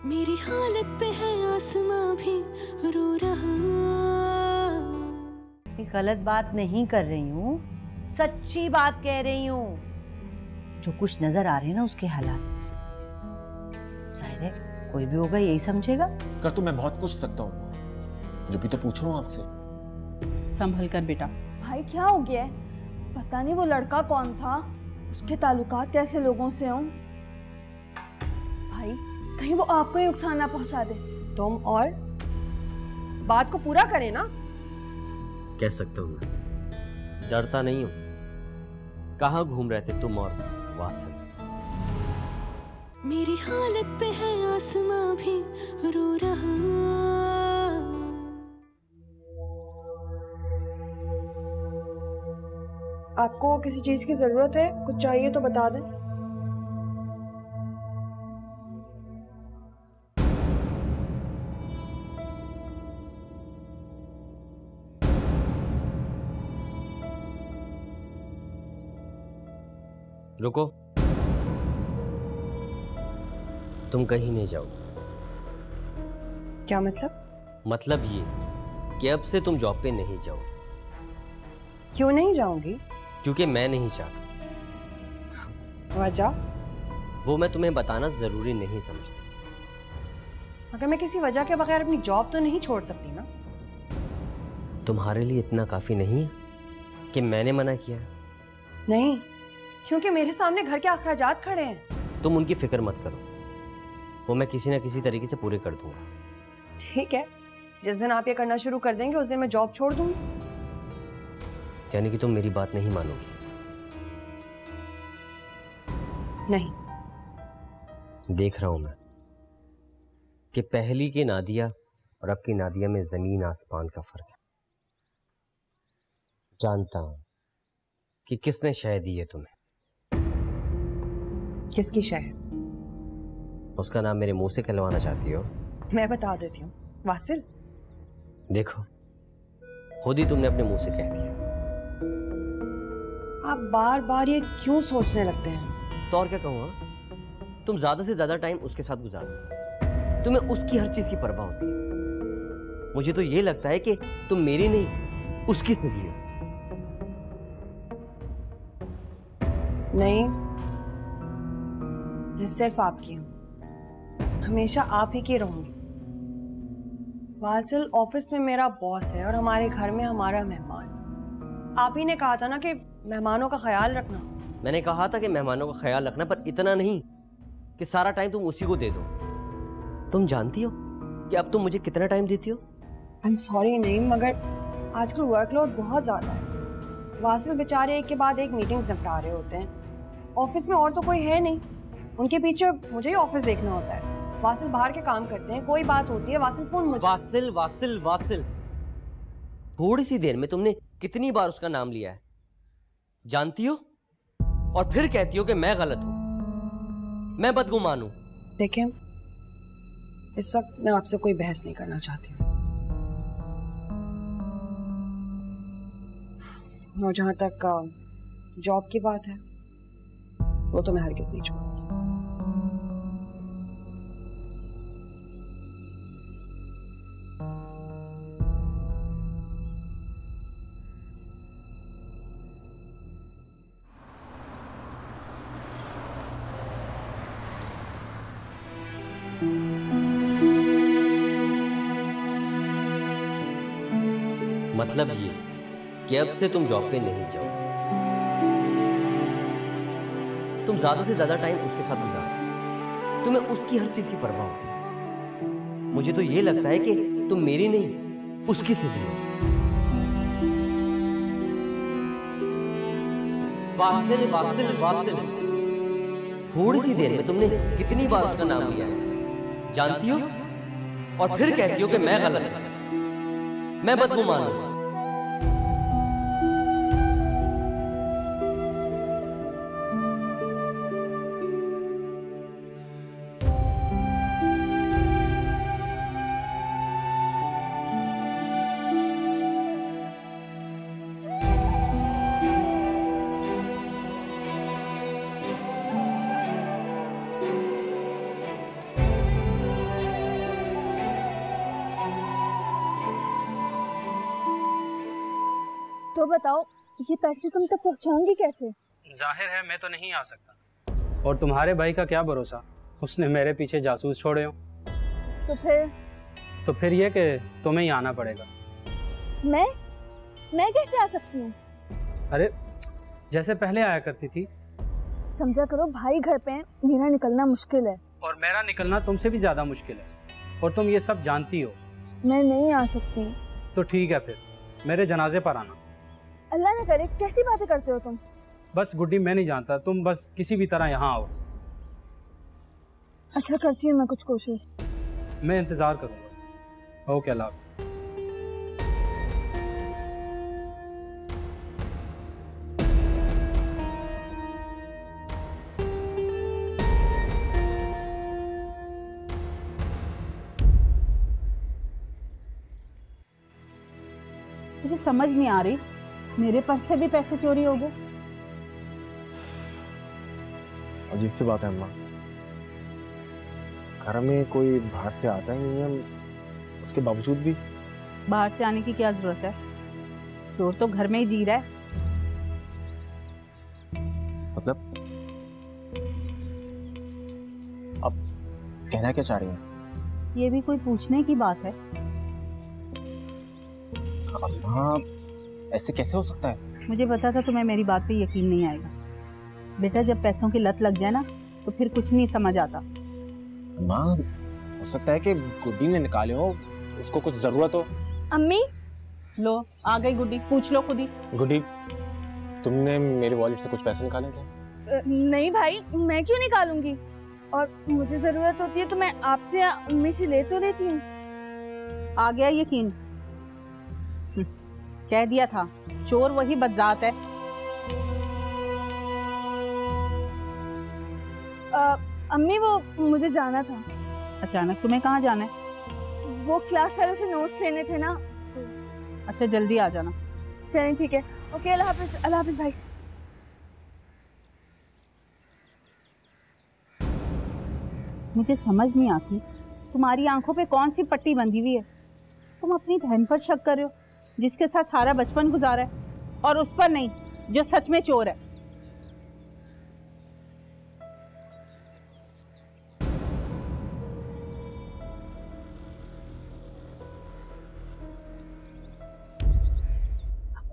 मेरी हालत पे है आसमां भी रो रहा। ये गलत बात नहीं कर रही हूँ, सच्ची बात कह रही हूँ। जो कुछ नजर आ रहे हैं ना उसके हालात, जाहिर है कोई भी होगा यही समझेगा। कर तो मैं बहुत पूछ सकता हूँ, जो भी तो पूछ रहा हूँ आपसे। संभल कर बेटा। भाई क्या हो गया है? पता नहीं वो लड़का कौन था, उसके ताल्लुकात कैसे लोगों से हों। भाई कहीं वो आपको ही नुकसान ना पहुंचा दे। तुम और बात को पूरा करें ना। कह सकता हूँ मैं, डरता नहीं हूँ। कहाँ घूम रहे थे तुम और वासिल? मेरी हालत पे है आसमां भी रो रहा। आपको किसी चीज की जरूरत है, कुछ चाहिए तो बता दें। रुको, तुम कहीं नहीं जाओ। क्या मतलब? मतलब ये कि अब से तुम जॉब पे नहीं जाओ। क्यों नहीं जाऊंगी? क्योंकि मैं नहीं चाहता। वजह? वो मैं तुम्हें बताना जरूरी नहीं समझता। मगर मैं किसी वजह के बगैर अपनी जॉब तो नहीं छोड़ सकती ना। तुम्हारे लिए इतना काफी नहीं है कि मैंने मना किया? नहीं, क्योंकि मेरे सामने घर के अखराजात खड़े हैं। तुम उनकी फिक्र मत करो, वो मैं किसी ना किसी तरीके से पूरे कर दूंगा। ठीक है, जिस दिन आप ये करना शुरू कर देंगे उस दिन मैं जॉब छोड़ दूंगी। यानी कि तुम मेरी बात नहीं मानोगी? नहीं। देख रहा हूं मैं कि पहली की नादिया और अब की नादिया में जमीन आसमान का फर्क है। जानता हूं कि किसने शय दी है तुम्हें। किसकी शय? उसका नाम मेरे मुंह से कहलवाना चाहती हो? मैं बता देती हूँ, वासिल। देखो, खुद ही तुमने अपने मुंह से कह दिया। आप बार बार ये क्यों सोचने लगते हैं? तो और क्या कहूँ? तुम ज्यादा से ज्यादा टाइम उसके साथ गुजारते, तुम्हें उसकी हर चीज की परवाह होती है। मुझे तो ये लगता है कि तुम मेरी नहीं उसकी सगी हो। नहीं, मैं सिर्फ आपकी हूं, हमेशा आप ही की रहूंगी। वासिल ऑफिस में मेरा बॉस है और हमारे घर में हमारा मेहमान। आप ही ने कहा था ना कि मेहमानों का ख्याल रखना। मैंने कहा था कि मेहमानों का ख्याल रखना, पर इतना नहीं कि सारा टाइम तुम उसी को दे दो। तुम जानती हो कि अब तुम मुझे कितना टाइम देती हो? आई एम सॉरी नहीं, मगर आजकल वर्कलोड बहुत ज्यादा है। वासिल बेचारे एक के बाद एक मीटिंग्स निपटा रहे होते हैं। ऑफिस में और तो कोई है नहीं, उनके पीछे मुझे ही ऑफिस देखना होता है। वासिल बाहर के काम करते हैं, कोई बात होती है वासिल फोन मुझे। वासिल वासिल वासिल, थोड़ी सी देर में तुमने कितनी बार उसका नाम लिया है जानती हो? और फिर कहती हो कि मैं गलत हूं, मैं बदगुमान हूं। देखें, इस वक्त मैं आपसे कोई बहस नहीं करना चाहती हूँ। और जहां तक जॉब की बात है, वो तो मैं हरगिज़ नहीं छोड़ूंगी। मतलब ये कि अब से तुम जॉब पे नहीं जाओगे। तुम ज्यादा से ज्यादा टाइम उसके साथ गुजारो, तुम्हें उसकी हर चीज की परवाह होती है। मुझे तो ये लगता है कि तुम मेरी नहीं उसकी सगी हो। वासिल वासिल वासिल, थोड़ी सी देर में तुमने कितनी बार उसका नाम लिया है जानती हो? और फिर कहती हो कि मैं गलत हूं, मैं बदगुमान हूं। तो बताओ ये पैसे तुम तक पहुंचाऊंगी कैसे? जाहिर है मैं तो नहीं आ सकता, और तुम्हारे भाई का क्या भरोसा, उसने मेरे पीछे जासूस छोड़े हो। तो फिर ये कि तुम्हें ही आना पड़ेगा। मैं कैसे आ सकती हूँ? अरे जैसे पहले आया करती थी। समझा करो, भाई घर पे हैं, मेरा निकलना मुश्किल है। और मेरा निकलना तुमसे भी ज्यादा मुश्किल है, और तुम ये सब जानती हो। मैं नहीं आ सकती। तो ठीक है, फिर मेरे जनाजे पर आना। अल्लाह न करे, कैसी बातें करते हो तुम? बस गुड्डी, मैं नहीं जानता, तुम बस किसी भी तरह यहाँ आओ। अच्छा, करती हूँ मैं कुछ कोशिश। मैं इंतजार करूँगा। ओके, अल्लाह। मुझे समझ नहीं आ रही, मेरे पर्स से भी पैसे चोरी हो गए। अजीब सी बात है अम्मा, घर में कोई बाहर से आता ही नहीं है, उसके बावजूद भी। बाहर से आने की क्या जरूरत है, चोर तो घर में ही जी रहा है। मतलब अब कहना क्या चाह रही हैं? ये भी कोई पूछने की बात है? अम्मा, ऐसे कैसे हो सकता है? मुझे पता था तुम्हें मेरी बात पे यकीन नहीं आएगा। बेटा, जब पैसों की लत लग जाए ना तो फिर कुछ नहीं समझ आता। अम्मा, हो सकता है कि गुड्डी ने निकाले हो, उसको कुछ जरूरत हो। अम्मी, लो आ गई गुड्डी, पूछ लो खुद ही। गुड्डी, तुमने मेरे वॉलेट से कुछ पैसे निकाले क्या? नहीं भाई, मैं क्यों निकालूंगी, और मुझे जरूरत होती है तो मैं आपसे या अम्मी से ले तो लेती हूँ। आ गया यकीन? कह दिया था, चोर वही बदजात है। अम्मी, वो मुझे जाना था। अचानक तुम्हें कहाँ जाना है? वो क्लास वालों से नोट्स लेने थे ना। अच्छा, जल्दी आ जाना। चलें, ठीक है। ओके, अल्लाह हाफिज। अल्लाह हाफिज भाई। मुझे समझ नहीं आती, तुम्हारी आंखों पे कौन सी पट्टी बंधी हुई है? तुम अपनी बहन पर शक कर रहे हो, जिसके साथ सारा बचपन गुजारा है, और उस पर नहीं जो सच में चोर है।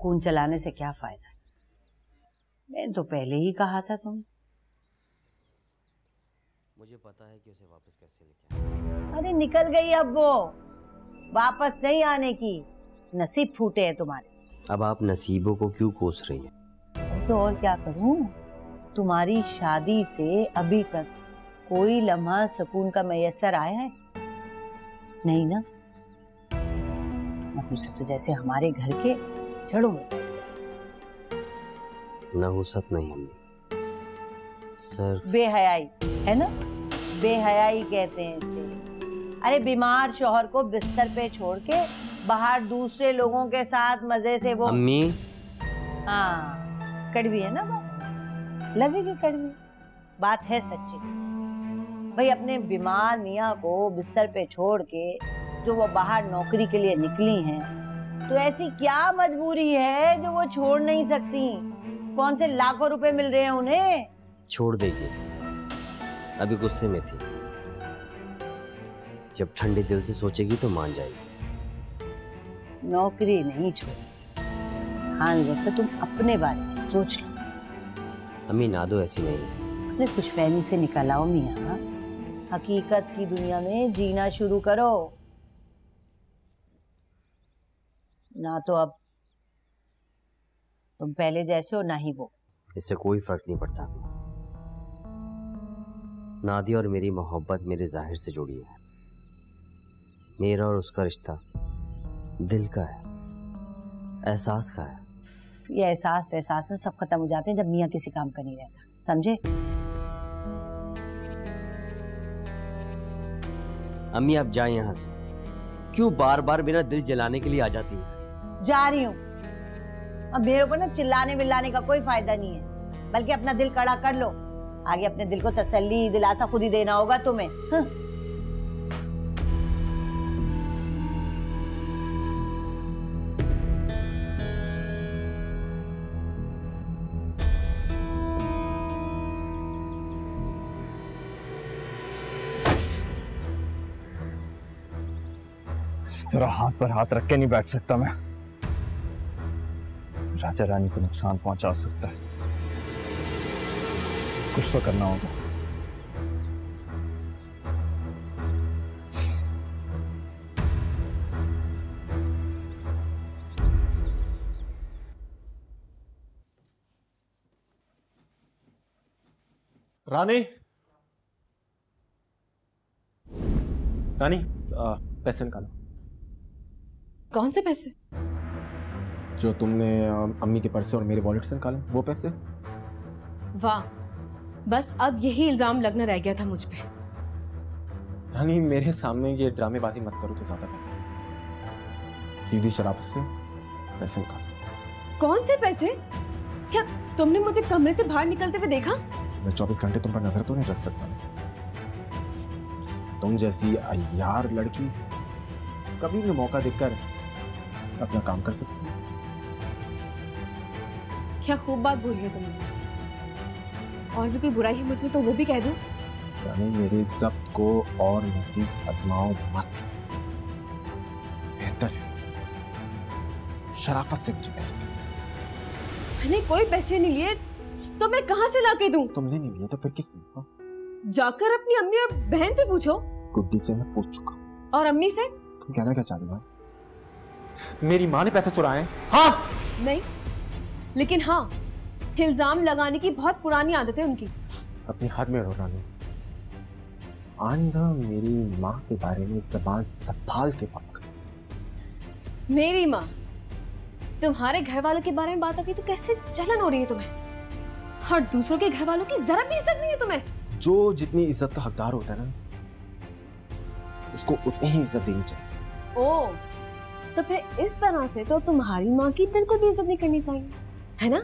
खून चलाने से क्या फायदा? मैंने तो पहले ही कहा था तुम्हें। मुझे पता है कि उसे वापस कैसे लेके आए। अरे निकल गई, अब वो वापस नहीं आने की। नसीब फूटे हैं तुम्हारे। अब आप नसीबों को क्यों कोस रही हैं? तो और क्या करूं? तुम्हारी शादी से अभी तक कोई लम्हा सुकून का मैसर आया है? नहीं ना? नहुसत तो जैसे हमारे घर के जड़ों में बैठ गई। नहुसत नहीं अम्मी, सर बेहयाई है ना, बेहयाई कहते हैं इसे। अरे बीमार शौहर को बिस्तर पे छोड़ के बाहर दूसरे लोगों के साथ मजे से वो। अम्मी, हाँ कड़वी है ना बात, लगेगी कड़वी, बात है सच्ची। भाई अपने बीमार मियाँ को बिस्तर पे छोड़ के जो वो बाहर नौकरी के लिए निकली हैं, तो ऐसी क्या मजबूरी है जो वो छोड़ नहीं सकती? कौन से लाखों रुपए मिल रहे हैं उन्हें? छोड़ देगी, अभी गुस्से में थी, जब ठंडे दिल से सोचेगी तो मान जाएगी। नौकरी नहीं छोड़ेगी। हाँ वक्त तुम अपने बारे में सोच लो। अम्मी, नादो ऐसी नहीं है। अपने खुशफहमी से निकल आओ मियाँ, हकीकत की दुनिया में जीना शुरू करो। ना तो अब तुम पहले जैसे हो, ना ही वो। इससे कोई फर्क नहीं पड़ता। नादिया और मेरी मोहब्बत मेरे जाहिर से जुड़ी है। मेरा और उसका रिश्ता दिल का है, एहसास का है। ये एहसास वहसास ना सब खत्म हो जाते हैं जब मियाँ किसी काम का नहीं रहता, समझे? अम्मी, आप जाए यहाँ से। क्यों बार बार मेरा दिल जलाने के लिए आ जाती है? जा रही हूँ। अब मेरे ऊपर ना चिल्लाने मिल्लाने का कोई फायदा नहीं है, बल्कि अपना दिल कड़ा कर लो। आगे अपने दिल को तसल्ली दिलासा खुद ही देना होगा तुम्हें। इस तरह हाथ पर हाथ रख के नहीं बैठ सकता मैं। राजा रानी को नुकसान पहुंचा सकता है, कुछ तो करना होगा। रानी, रानी, पैसे निकालो। कौन से पैसे? जो तुमने अम्मी के पर्स से और मेरे वॉलेट से निकाले, वो पैसे। वाह, बस अब यही इल्जाम लगना रह गया था मुझ पे। रानी, मेरे सामने ये ड्रामेबाजी मत करो तो ज्यादा बेहतर है। सीधी शराफत से पैसे निकालो। कौन से पैसे? क्या तुमने मुझे कमरे से बाहर निकलते हुए देखा? मैं 24 घंटे तुम पर नजर तो नहीं रख सकता। तुम जैसी अय्यार लड़की कभी भी मौका देखकर अपना काम कर सकती है। क्या खूब बात बोली है तुमने। और भी कोई बुराई है मुझ में तो वो भी कह दो। यानी मेरे जब्त को और मजीद आजमाओ मत। बेहतर है शराफत से मुझे पैसे दे दो। मैंने कोई पैसे नहीं लिए तो मैं कहां से लाके दूं? तुमने नहीं लिए तो फिर किसने? जाकर अपनी अम्मी और बहन से पूछो। गुड्डी से मैं पूछ चुका। और अम्मी से? तुम कहना क्या चाह रही हो? मेरी माँ ने पैसे चुराए? हाँ नहीं, लेकिन हाँ, इल्जाम लगाने की बहुत पुरानी आदत है उनकी। अपनी हद में रहो रानी। आइंदा मेरी माँ के बारे में ज़बान संभाल के बात कर। मेरी माँ? तुम्हारे घर वालों के बारे में बात आ गई तो कैसे जलन हो रही है तुम्हें? और दूसरों के घर वालों की जरा भी इज्जत नहीं है तुम्हें। जो जितनी इज्जत का हकदार होता है ना, उसको उतनी ही इज्जत देनी चाहिए। ओ, तो फिर इस तरह से तो तुम्हारी माँ की बिल्कुल भी इज्जत नहीं करनी चाहिए, है ना?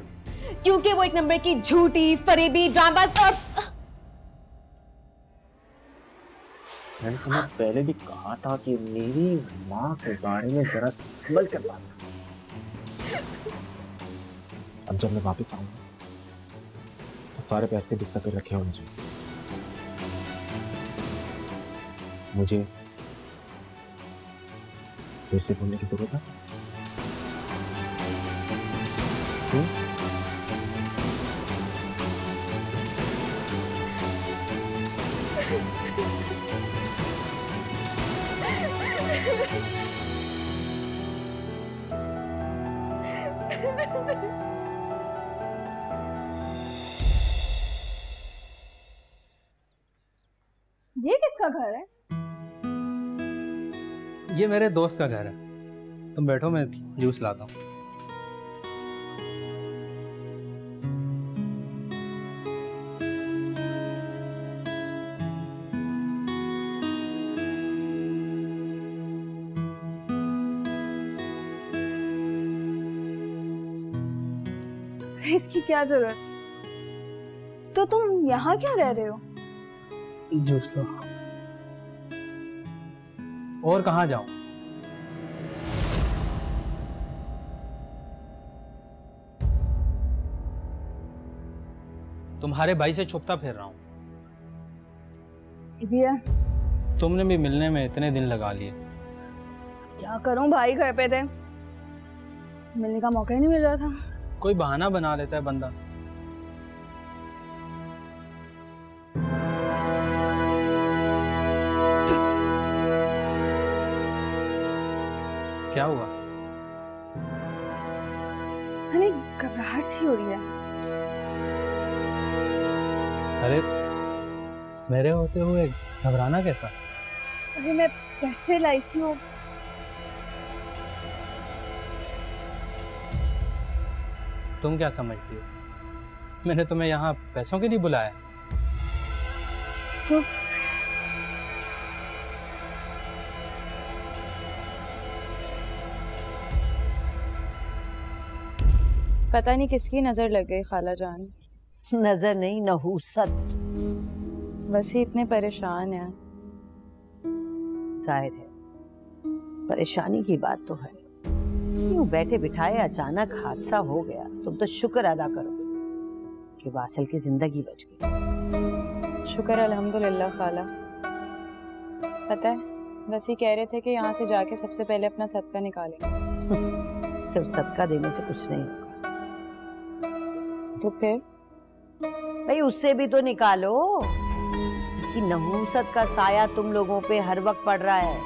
क्योंकि वो एक नंबर की झूठी, फरेबी, ड्रामाबाज और मैंने तुम्हें पहले भी कहा था कि मेरी माँ के बारे में जरा संभल कर बात कर। अब जब मैं वापस आऊंगा तो सारे पैसे बिस्तर पर रखे होने चाहिए। मुझे फिर से बोलने की जरूरत है? ये किसका घर है? ये मेरे दोस्त का घर है। तुम बैठो, मैं जूस लाता हूँ। इसकी क्या जरूरत? तो तुम यहाँ क्या रह रहे हो? जूस लो। और कहाँ जाऊं? तुम्हारे भाई से छुपता फिर रहा हूं। ये भी है। तुमने भी मिलने में इतने दिन लगा लिए। क्या करूं, भाई घर पे थे, मिलने का मौका ही नहीं मिल रहा था। कोई बहाना बना लेता है बंदा। क्या हुआ? नहीं, घबराहट सी हो रही है। अरे मेरे होते हुए घबराना कैसा? अरे मैं पैसे लाई थी वो। तुम क्या समझती हो? मैंने तुम्हें यहाँ पैसों के लिए बुलाया? तो पता नहीं किसकी नजर लग गई खाला जान। नजर नहीं, नहूसत। वसी इतने परेशान हैं। जाहिर है परेशानी की बात तो है। यूं बैठे बिठाए अचानक हादसा हो गया। तुम तो शुक्र अदा करो कि वासिल की जिंदगी बच गई। शुक्र अल्हम्दुलिल्लाह खाला। पता है वैसे ही कह रहे थे कि यहाँ से जाके सबसे पहले अपना सदका निकालेंगे। सिर्फ सदका देने से कुछ नहीं होगा। तो फिर भाई उससे भी तो निकालो जिसकी नहूसत का साया तुम लोगों पे हर वक्त पड़ रहा है।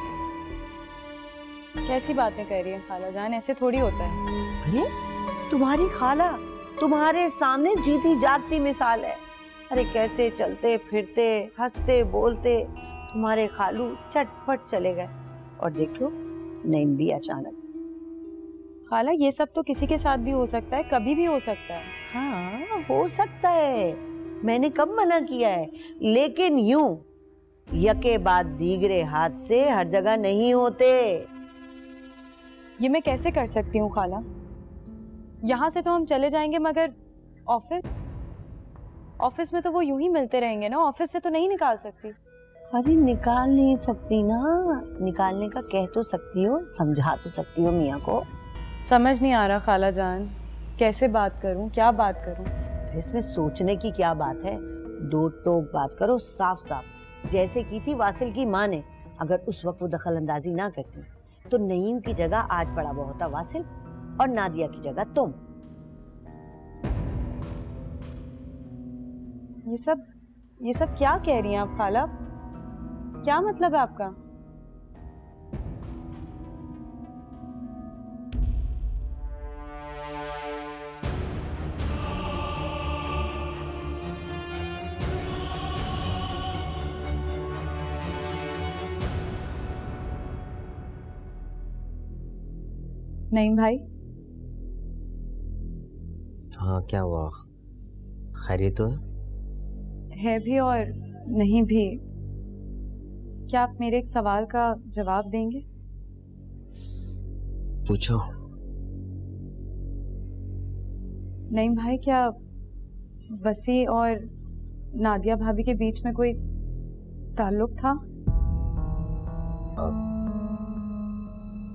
कैसी बातें कर रही हैं खाला जान, ऐसे थोड़ी होता है। अरे तुम्हारी खाला तुम्हारे सामने जीती जागती मिसाल है। अरे कैसे चलते फिरते हंसते बोलते तुम्हारे खालू चटपट चले गए और देख लो नैन भी अचानक। खाला ये सब तो किसी के साथ भी हो सकता है, कभी भी हो सकता है। हाँ हो सकता है, मैंने कब मना किया है, लेकिन यूं यके बाद दीगरे हाथ से हर जगह नहीं होते। ये मैं कैसे कर सकती हूँ खाला? यहाँ से तो हम चले जाएंगे मगर ऑफिस में तो वो यूं ही मिलते रहेंगे ना, ऑफिस से तो नहीं निकाल सकती। अरे निकाल नहीं सकती ना, निकालने का कह तो सकती हो, समझा तो सकती हो मियाँ को। समझ नहीं आ रहा खाला जान, कैसे बात करूं, क्या बात करूं? इसमें सोचने की क्या बात है, दो टोक बात करो साफ साफ, जैसे की थी वासिल की माँ ने। अगर उस वक्त वो दखल अंदाजी ना करती तो नईम की जगह आज पड़ा हुआ होता वासिल और नादिया की जगह तुम। ये सब क्या कह रही हैं आप खाला? क्या मतलब है आपका? नईम भाई। हाँ क्या हुआ, खैरियत तो है भी और नहीं भी। क्या आप मेरे एक सवाल का जवाब देंगे? पूछो। नईम भाई, क्या वसी और नादिया भाभी के बीच में कोई ताल्लुक था?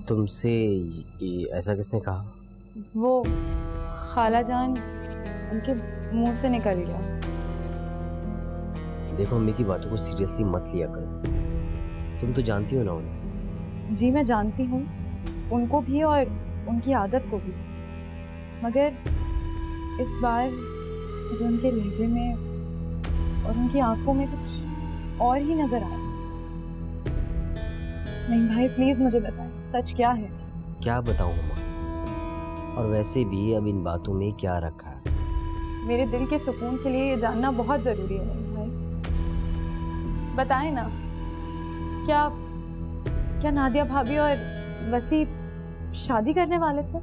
तुमसे ऐसा किसने कहा? वो खाला जान उनके मुंह से निकल गया। देखो अम्मी की बातों को सीरियसली मत लिया करो, तुम तो जानती हो ना उन्हें। जी मैं जानती हूँ उनको भी और उनकी आदत को भी, मगर इस बार जो उनके लहजे में और उनकी आंखों में कुछ और ही नजर आया। नहीं भाई प्लीज मुझे बताएं, सच क्या है? क्या बताऊं अम्मा, और वैसे भी अब इन बातों में क्या रखा है? मेरे दिल के सुकून के लिए ये जानना बहुत जरूरी है नहीं भाई, बताएं ना। क्या नादिया भाभी और वसी शादी करने वाले थे?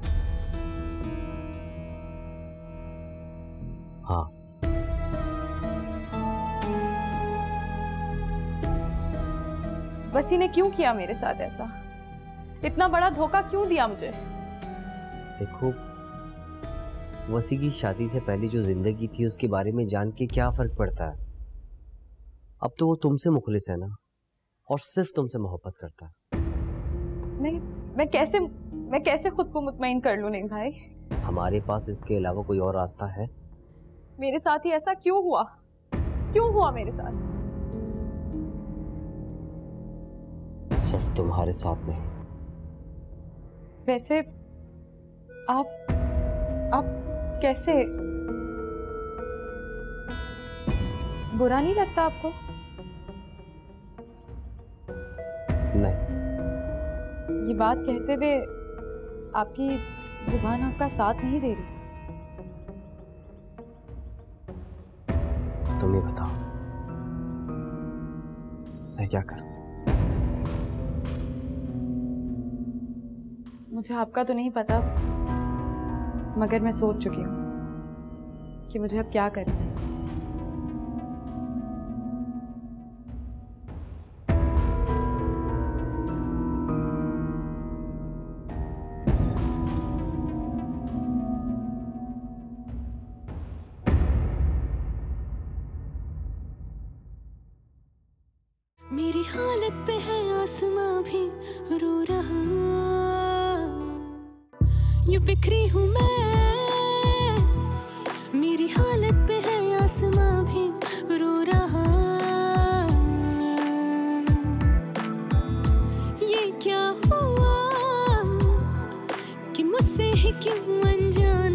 हाँ। वसी ने क्यों किया मेरे साथ ऐसा? इतना बड़ा धोखा क्यों दिया मुझे? देखो वसी की शादी से पहले जो जिंदगी थी उसके बारे में जान के क्या फर्क पड़ता है? अब तो वो तुमसे मुखलिस है ना, और सिर्फ तुमसे मोहब्बत करता है। मैं कैसे खुद को मुतमईन कर लूं? नहीं भाई, हमारे पास इसके अलावा कोई और रास्ता है? मेरे साथ ही ऐसा क्यों हुआ? क्यों हुआ मेरे साथ? सिर्फ तुम्हारे साथ नहीं। वैसे आप कैसे? बुरा नहीं लगता आपको? नहीं। ये बात कहते हुए आपकी जुबान आपका साथ नहीं दे रही। तुम ही बताओ मैं क्या करूं? मुझे आपका तो नहीं पता, मगर मैं सोच चुकी हूँ कि मुझे अब क्या करना है। मेरी हालत पे है आसमां भी रो रहा, यूं बिखरी हूँ मैं। मेरी हालत पे है आसमां भी रो रहा, क्यों अनजान